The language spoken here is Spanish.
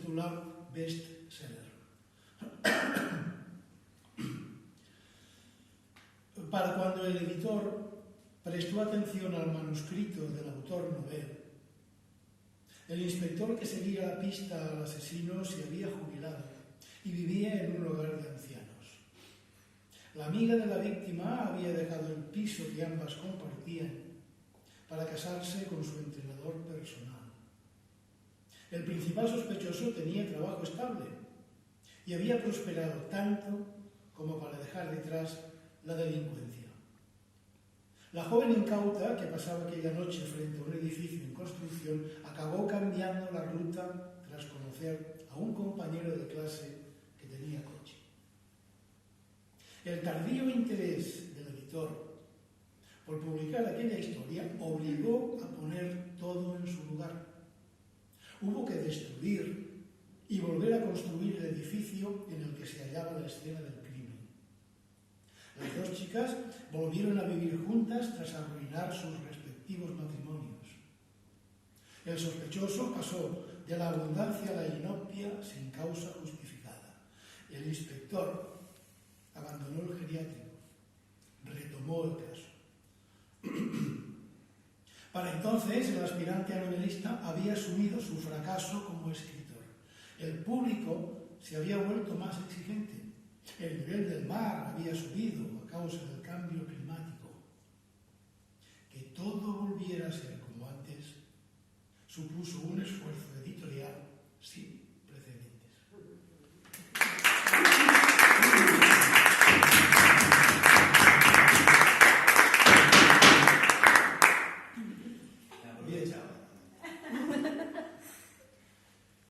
titular bestseller. Para cuando el editor prestó atención al manuscrito del autor novel, el inspector que seguía la pista al asesino se había jubilado y vivía en un hogar de ancianos. La amiga de la víctima había dejado el piso que ambas compartían para casarse con su entrenador personal. El principal sospechoso tenía trabajo estable y había prosperado tanto como para dejar detrás la delincuencia. La joven incauta que pasaba aquella noche frente a un edificio en construcción acabó cambiando la ruta tras conocer a un compañero de clase que tenía coche. El tardío interés del editor por publicar aquella historia obligó a poner todo en su lugar. Hubo que destruir y volver a construir el edificio en el que se hallaba la escena del crimen. Las dos chicas volvieron a vivir juntas tras arruinar sus respectivos matrimonios. El sospechoso pasó de la abundancia a la inopia sin causa justificada. El inspector abandonó el geriátrico, retomó el caso. Para entonces, el aspirante a novelista había asumido su fracaso como escritor. El público se había vuelto más exigente. El nivel del mar había subido a causa del cambio climático. Que todo volviera a ser como antes supuso un esfuerzo editorial